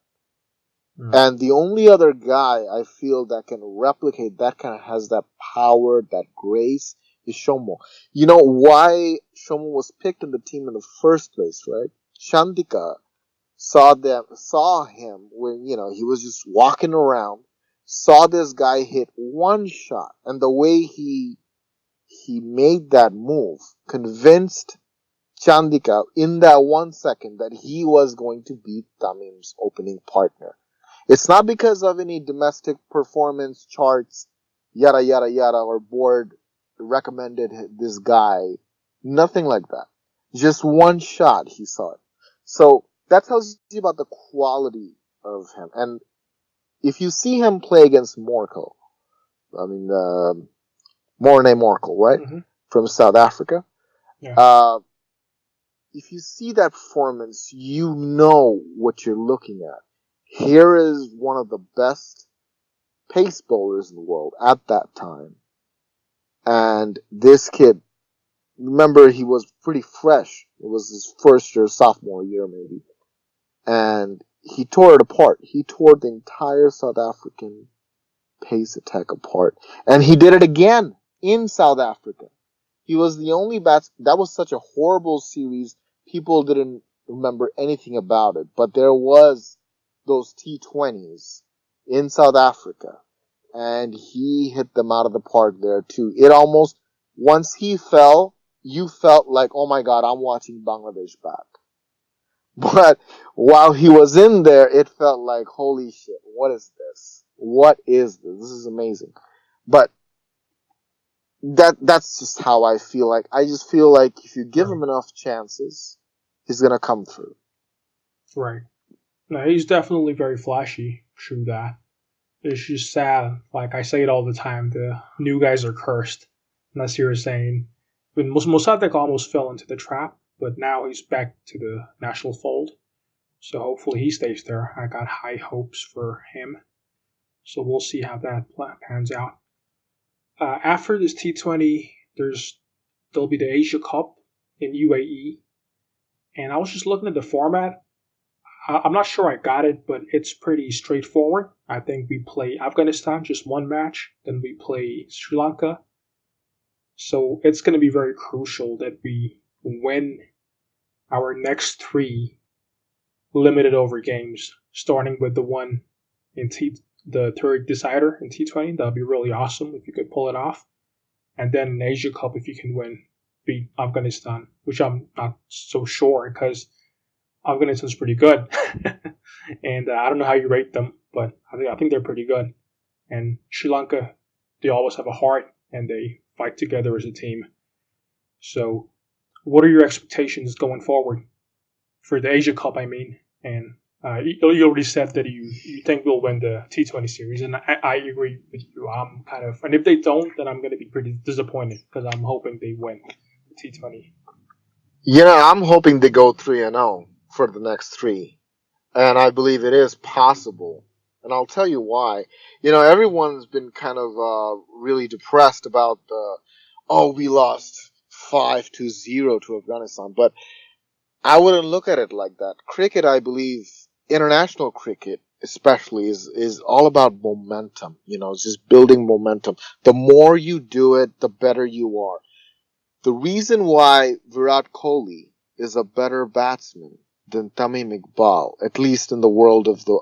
And the only other guy I feel that can replicate that kind of has that power, that grace, is Shomo. You know why Shomo was picked in the team in the first place, right? Shantika saw him when, he was just walking around, saw this guy hit one shot, and the way he made that move convinced Chandika in that 1 second that he was going to beat Tamim's opening partner. It's not because of any domestic performance charts, yada yada yada, or board recommended this guy. Nothing like that. Just one shot he saw it. So that tells you about the quality of him. And if you see him play against Morkel, Morne Morkel, right? Mm-hmm. From South Africa. Yeah. If you see that performance, you know what you're looking at. Here is one of the best pace bowlers in the world at that time. And this kid, remember, he was pretty fresh. It was his first year, sophomore year maybe. And he tore it apart. He tore the entire South African pace attack apart. And he did it again in South Africa. He was the only that was such a horrible series. People didn't remember anything about it. But there was those T20s in South Africa. And he hit them out of the park there too. It almost, once he fell, you felt like, oh my God, I'm watching Bangladesh back. But while he was in there, it felt like, holy shit, what is this? What is this? This is amazing. But that's just how I feel like. I just feel like if you give him enough chances, he's gonna come through. Right. No, he's definitely very flashy. True that. It's just sad. Like I say it all the time, the new guys are cursed. Unless you're saying, when Mossadegh almost fell into the trap, but now he's back to the national fold. So hopefully he stays there. I got high hopes for him. So we'll see how that pans out. After this T20, there'll be the Asia Cup in UAE. And I was just looking at the format. I'm not sure I got it, but it's pretty straightforward. I think we play Afghanistan, just one match. Then we play Sri Lanka. So it's going to be very crucial that we win our next 3 limited over games, starting with the one in the third decider in T20. That would be really awesome if you could pull it off. And then in Asia Cup, if you can beat Afghanistan, which I'm not so sure because Afghanistan's pretty good. And I don't know how you rate them, but I think they're pretty good. And Sri Lanka, they always have a heart and they fight together as a team. So what are your expectations going forward? For the Asia Cup, I mean. And you already said that you think we'll win the T20 series, and I agree with you. I'm kind of, and if they don't, then I'm going to be pretty disappointed because I'm hoping they win the T20. I'm hoping they go 3-0 for the next three. And I believe it is possible. And I'll tell you why. Everyone's been kind of really depressed about we lost 5-0 to Afghanistan. But I wouldn't look at it like that. Cricket, I believe, international cricket especially, is all about momentum. It's just building momentum. The more you do it, the better you are. The reason why Virat Kohli is a better batsman than Tamim Iqbal, at least in the world of the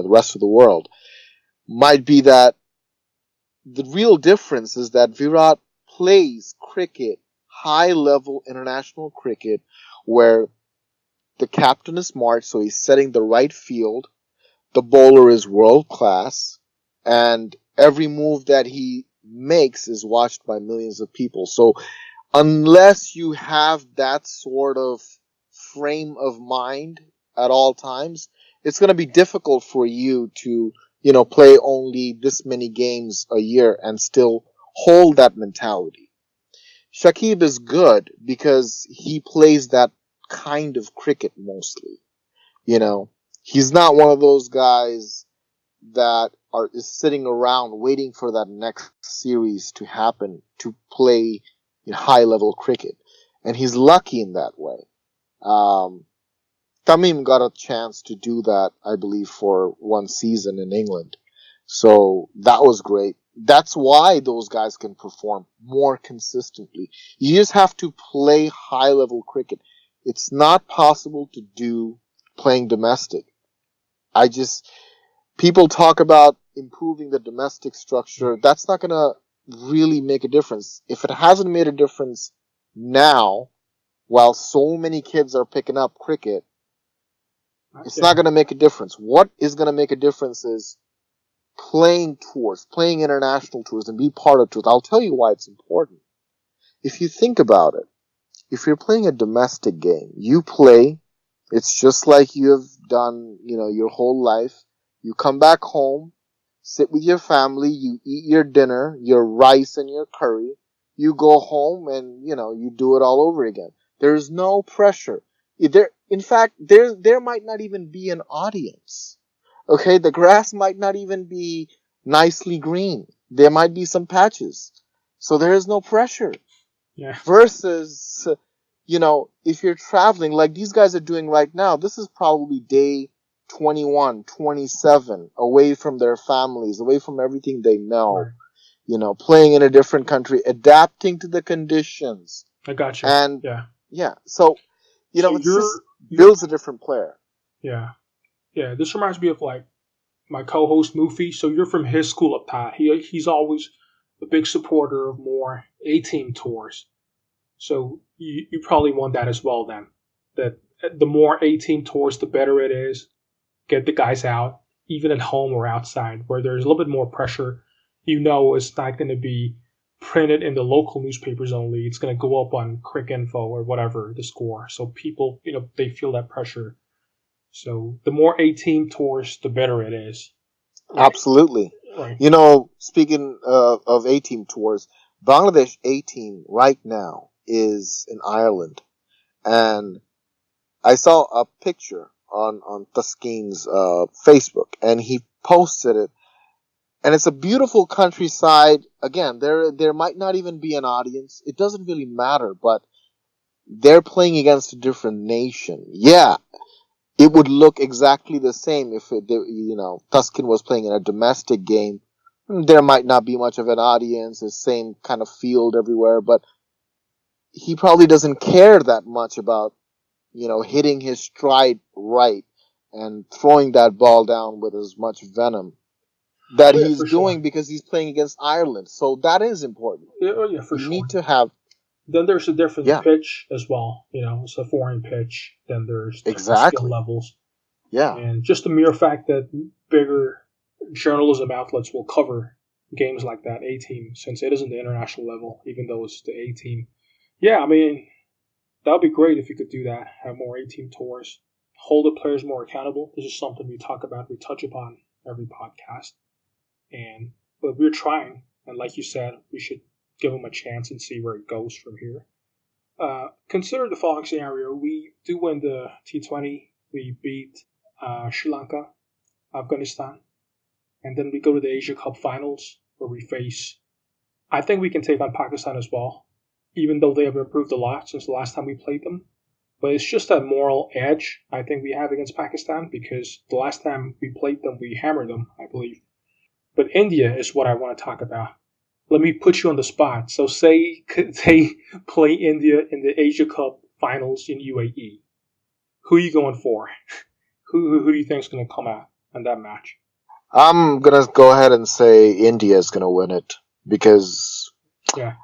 rest of the world, might be that the real difference is that Virat plays cricket, high-level international cricket, where the captain is smart, so he's setting the right field, the bowler is world-class, and every move that he makes is watched by millions of people. So unless you have that sort of frame of mind at all times, it's going to be difficult for you to, play only this many games a year and still hold that mentality. Shakib is good because he plays that kind of cricket mostly. He's not one of those guys that is sitting around waiting for that next series to happen to play high-level cricket. And he's lucky in that way. Tamim got a chance to do that, I believe, for one season in England. So that was great. That's why those guys can perform more consistently. You just have to play high-level cricket. It's not possible to do playing domestic. People talk about improving the domestic structure. That's not going to really make a difference. If it hasn't made a difference now, while so many kids are picking up cricket, it's not going to make a difference. What is going to make a difference is playing tours, playing international tours, and be part of tours. I'll tell you why it's important. If you think about it, if you're playing a domestic game, you play, it's just like you have done, your whole life. You come back home, sit with your family, you eat your dinner, your rice and your curry. You go home and, you do it all over again. There's no pressure. In fact, there might not even be an audience. Okay, the grass might not even be nicely green. There might be some patches. So there is no pressure. Yeah. Versus, if you're traveling like these guys are doing right now, this is probably day 21, 27, away from their families, away from everything they know. Right. Playing in a different country, adapting to the conditions. I got you. And yeah. So, it just builds a different player. Yeah. Yeah. This reminds me of like my co-host Mufi. So you're from his school of thought. He's always a big supporter of more A-team tours. So you probably want that as well then. That the more A-team tours, the better it is. Get the guys out, even at home or outside, where there's a little bit more pressure. It's not going to be printed in the local newspapers only. It's going to go up on Crick Info or whatever, the score. So people, they feel that pressure. So the more A-team tours, the better it is. Absolutely. Right. Speaking of A-team tours, Bangladesh A-team right now is in Ireland. And I saw a picture on Tuskeen's Facebook, and he posted it. And it's a beautiful countryside. Again, there might not even be an audience. It doesn't really matter, but they're playing against a different nation. Yeah, it would look exactly the same if Tuskeen was playing in a domestic game. There might not be much of an audience, the same kind of field everywhere, but he probably doesn't care that much about, hitting his stride right and throwing that ball down with as much venom that he's doing sure. Because he's playing against Ireland. So that is important. Yeah, for you sure. need to have. Then there's a different pitch as well. It's a foreign pitch. Then there's different skill levels. Yeah. And just the mere fact that bigger journalism outlets will cover games like that, A-team, since it isn't the international level, even though it's the A-team. Yeah, I mean, That would be great if you could do that. Have more A-team tours. Hold the players more accountable. This is something we talk about. We touch upon every podcast. But we're trying. And like you said, we should give them a chance and see where it goes from here. Consider the following scenario. We do win the T20. We beat Sri Lanka, Afghanistan. And then we go to the Asia Cup finals where we face... I think we can take on Pakistan as well, even though they have improved a lot since the last time we played them. But it's just that moral edge I think we have against Pakistan because the last time we played them, we hammered them, I believe. But India is what I want to talk about. Let me put you on the spot. So say they play India in the Asia Cup finals in UAE. Who are you going for? Who do you think is going to come out in that match? I'm going to go ahead and say India is going to win it because... Yeah.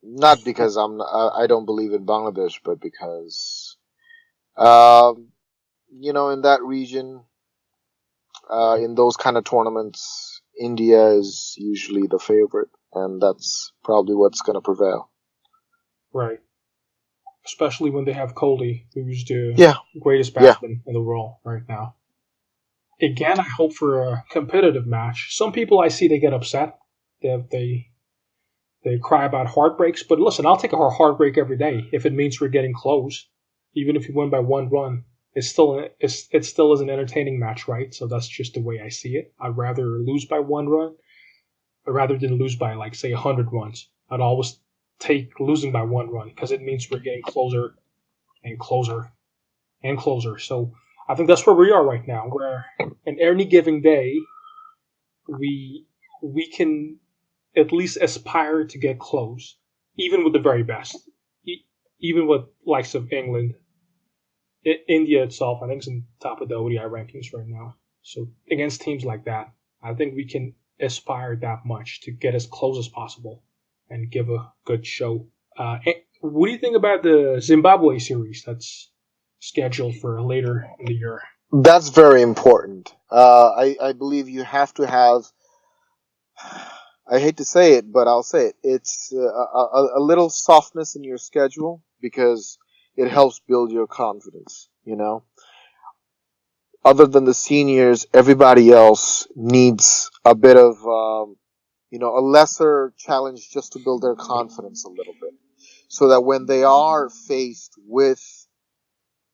Not because I don't believe in Bangladesh, but because, in that region, in those kind of tournaments, India is usually the favorite, and that's probably what's going to prevail. Right. Especially when they have Kohli, who's the greatest batsman in the world right now. Again, I hope for a competitive match. Some people I see, they get upset. They cry about heartbreaks. But listen, I'll take a heartbreak every day if it means we're getting close. Even if you win by 1 run, it still is an entertaining match, right? So that's just the way I see it. I'd rather lose by 1 run rather than lose by, like, say, 100 runs. I'd always take losing by 1 run because it means we're getting closer and closer and closer. So I think that's where we are right now, where in any given day, we can at least aspire to get close, even with the very best. Even with likes of England. India itself, I think, is in top of the ODI rankings right now. So against teams like that, I think we can aspire that much to get as close as possible and give a good show. What do you think about the Zimbabwe series that's scheduled for later in the year? That's very important. I believe you have to have... I hate to say it, but I'll say it. It's a little softness in your schedule because it helps build your confidence, Other than the seniors, everybody else needs a bit of, a lesser challenge just to build their confidence a little bit. So that when they are faced with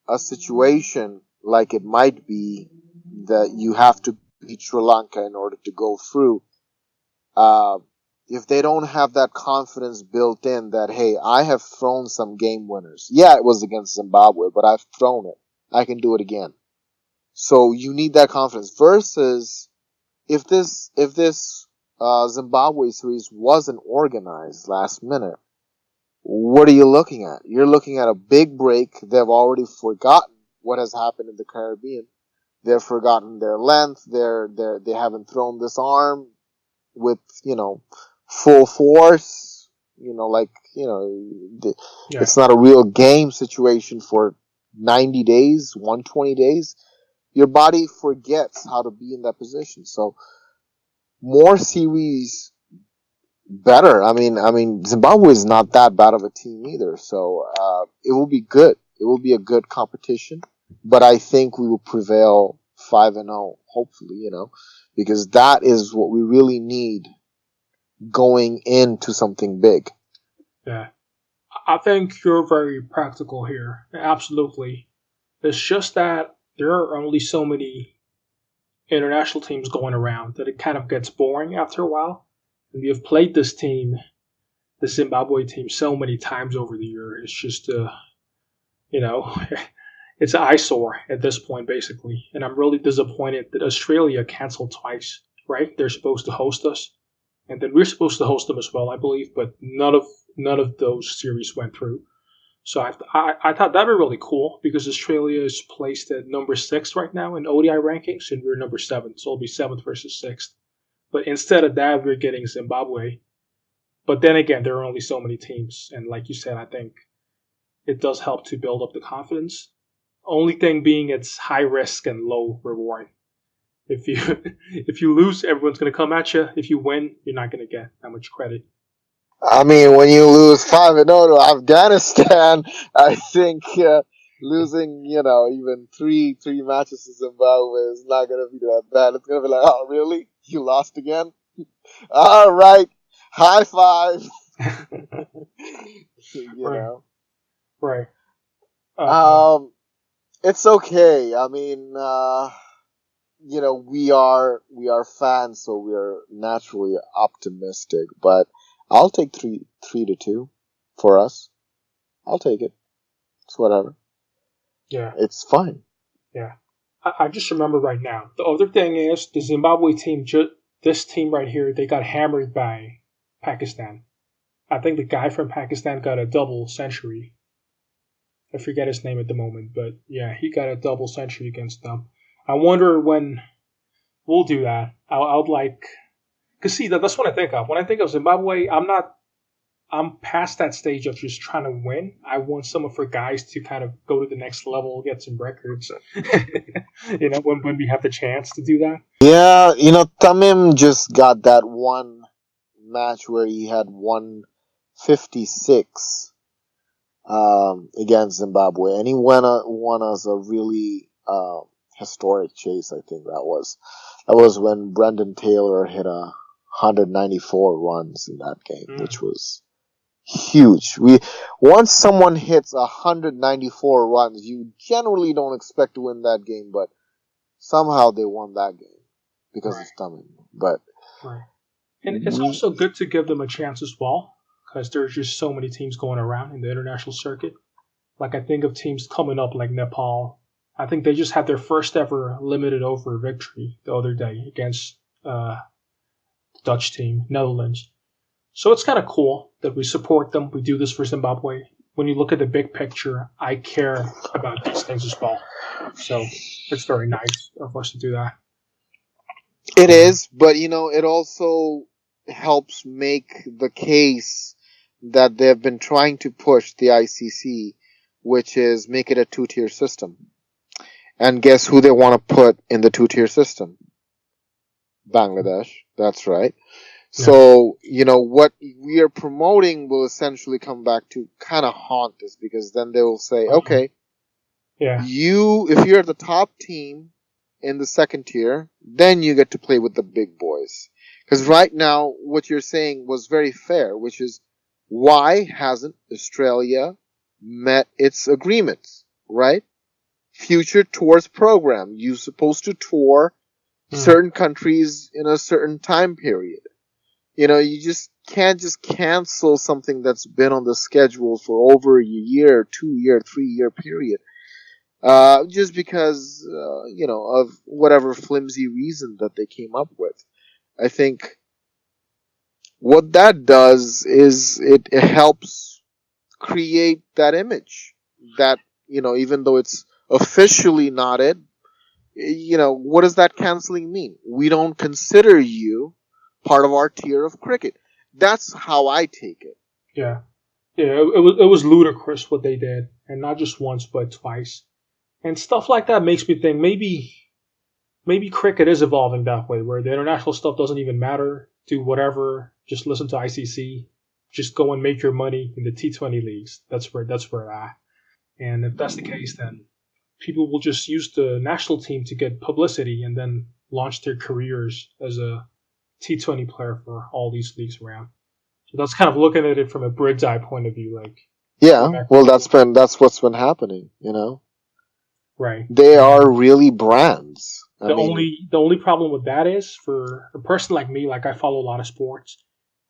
a situation like it might be that you have to beat Sri Lanka in order to go through, if they don't have that confidence built in that, hey, I have thrown some game winners. Yeah, it was against Zimbabwe, but I've thrown it. I can do it again. So you need that confidence. Versus if this Zimbabwe series wasn't organized last minute, what are you looking at? You're looking at a big break. They've already forgotten what has happened in the Caribbean. They've forgotten their length. They haven't thrown this arm with, full force, it's not a real game situation for 90 days, 120 days. Your body forgets how to be in that position. So more series, better. I mean, Zimbabwe is not that bad of a team either. So, it will be good. It will be a good competition, but I think we will prevail 5-0, hopefully, because that is what we really need going into something big. Yeah. I think you're very practical here. Absolutely. It's just that there are only so many international teams going around that it kind of gets boring after a while. And we have played this team, the Zimbabwe team, so many times over the year. It's just, it's an eyesore at this point, basically. And I'm really disappointed that Australia canceled twice, right? They're supposed to host us. And then we're supposed to host them as well, I believe, but none of those series went through. So I thought that would be really cool because Australia is placed at number 6 right now in ODI rankings, and we're number 7, so it'll be 7th versus 6th. But instead of that, we're getting Zimbabwe. But then again, there are only so many teams, and like you said, I think it does help to build up the confidence. Only thing being it's high risk and low reward. If you lose, everyone's going to come at you. If you win, you're not going to get that much credit. I mean, when you lose 5-0 to Afghanistan, I think losing, even three matches to Zimbabwe is not going to be that bad. It's going to be like, oh, really? You lost again? All right. High five. Right. know. Right. It's okay. I mean, we are fans, so we are naturally optimistic. But I'll take 3-2 for us. I'll take it. It's whatever. Yeah. It's fine. Yeah. I just remember right now. The other thing is the Zimbabwe team. This team right here, they got hammered by Pakistan. I think the guy from Pakistan got a double century. I forget his name at the moment, but yeah, he got a double century against them. I wonder when we'll do that. I would like, cause see, that's what I think of. When I think of Zimbabwe, I'm past that stage of just trying to win. I want some of our guys to kind of go to the next level, get some records. When we have the chance to do that. Yeah, Tamim just got that one match where he had 156 against Zimbabwe, and he won us a really historic chase. I think that was when Brendan Taylor hit 194 runs in that game, which was huge. Once someone hits 194 runs, you generally don't expect to win that game, but somehow they won that game because it's Tamim. But right. And it's also good to give them a chance as well, because there's just so many teams going around in the international circuit. Like I think of teams coming up like Nepal. I think they just had their first ever limited over victory the other day against the Dutch team, Netherlands. So it's kind of cool that we support them. We do this for Zimbabwe. When you look at the big picture, I care about these things as well. So it's very nice of us to do that. It is, but it also helps make the case that they've been trying to push the ICC, which is make it a two-tier system. And guess who they want to put in the two-tier system? Bangladesh. That's right. Yeah. So, what we are promoting will essentially come back to kind of haunt us, because then they will say, okay, if you're at the top team in the second tier, then you get to play with the big boys. Because right now, what you're saying was very fair, which is, why hasn't Australia met its agreements, right? Future tours program. You're supposed to tour certain countries in a certain time period. You just can't just cancel something that's been on the schedule for over a year, 2-year, 3-year period. Just because, of whatever flimsy reason that they came up with. I think what that does is it helps create that image that, even though it's officially not it, what does that canceling mean? We don't consider you part of our tier of cricket. That's how I take it. Yeah. Yeah, it was ludicrous what they did, and not just once but twice. And stuff like that makes me think maybe cricket is evolving that way, where the international stuff doesn't even matter. Do whatever. Just listen to ICC. Just go and make your money in the T20 leagues. That's where we're at. And if that's the case, then people will just use the national team to get publicity and then launch their careers as a T20 player for all these leagues around. So that's kind of looking at it from a bird's eye point of view, like. Yeah, well, that's what's been happening, Right. They are really brands. The only problem with that is, for a person like me, like I follow a lot of sports.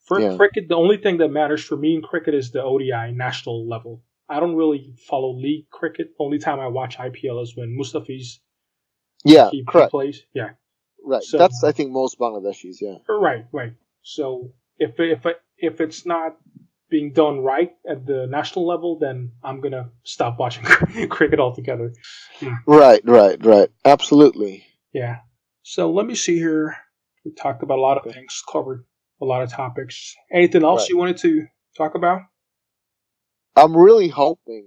For cricket, the only thing that matters for me in cricket is the ODI national level. I don't really follow league cricket. Only time I watch IPL is when Mustafi's he plays. Yeah. Right. So, that's, I think, most Bangladeshis, yeah. Right. So if it's not being done right at the national level, then I'm going to stop watching cricket altogether. Yeah. Right. Absolutely. Yeah. So let me see here. We talked about a lot of things, covered a lot of topics. Anything else you wanted to talk about? I'm really hoping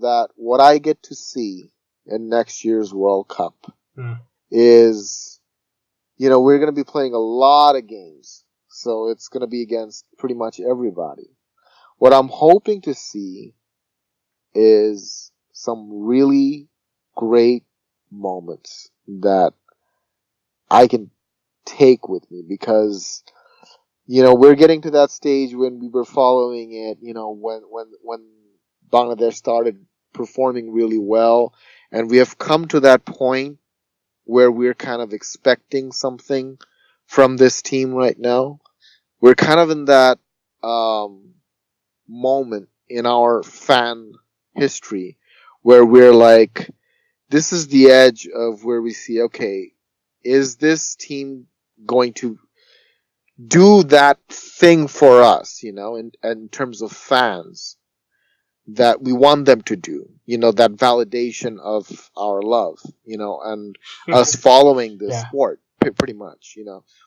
that what I get to see in next year's World Cup is, we're going to be playing a lot of games. So it's going to be against pretty much everybody. What I'm hoping to see is some really great moments that I can take with me, because, we're getting to that stage when we were following it, when Bangladesh started performing really well, and we have come to that point where we're kind of expecting something from this team right now. We're kind of in that moment in our fan history where we're like, this is the edge of where we see, okay, is this team going to do that thing for us, in terms of fans that we want them to do, that validation of our love, and us following this sport, pretty much,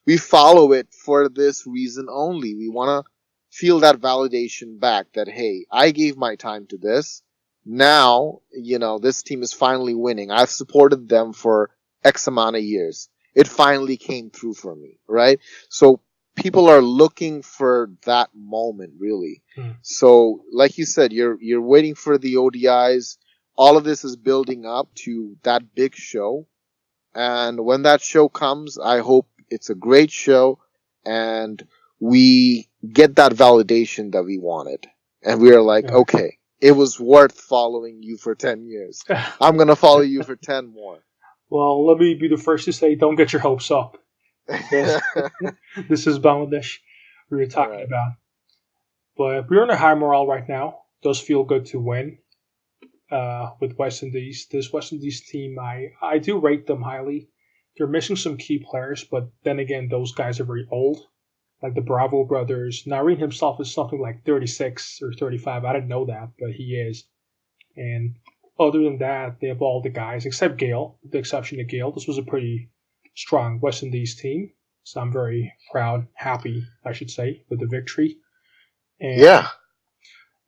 we follow it for this reason only. We want to feel that validation back that, hey, I gave my time to this. Now, this team is finally winning. I've supported them for X amount of years. It finally came through for me, right? So people are looking for that moment, really. So, like you said, you're waiting for the ODIs. All of this is building up to that big show. And when that show comes, I hope it's a great show and we get that validation that we wanted. And we are like, okay, it was worth following you for 10 years. I'm going to follow you for 10 more. Well, let me be the first to say, don't get your hopes up. This is Bangladesh we were talking about. But we're on a high morale right now. It does feel good to win with West Indies. This West Indies team, I do rate them highly. They're missing some key players, but then again, those guys are very old. Like the Bravo brothers. Nareen himself is something like 36 or 35. I didn't know that, but he is. And other than that, they have all the guys, except Gale, with the exception of Gale. This was a pretty strong West Indies team. So I'm very proud, happy, I should say, with the victory. And,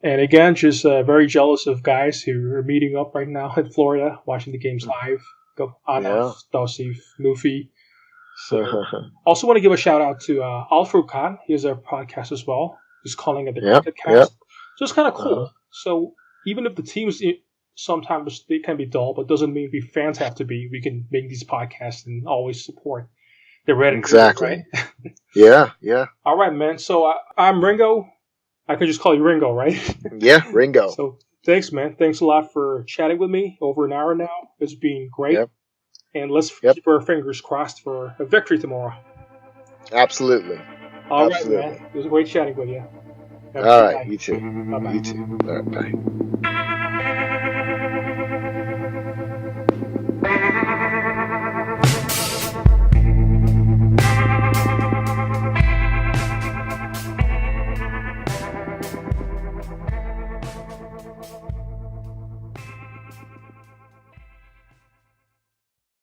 and again, just very jealous of guys who are meeting up right now in Florida, watching the games live. Go Anaf, Dosif, Mufi. So, also want to give a shout out to Alfred Khan. He has a podcast as well. He's calling it the Cricket Cast. So it's kind of cool. So even if the teams sometimes they can be dull, but doesn't mean we fans have to be. We can make these podcasts and always support the red. Exactly. Right? All right, man. So I'm Ringo. I could just call you Ringo, right? Yeah, Ringo. So thanks, man. Thanks a lot for chatting with me over an hour now. It's been great. And let's keep our fingers crossed for a victory tomorrow. Absolutely. All right, man. It was great chatting with you. All right. You too. Bye-bye. You too. All right, bye.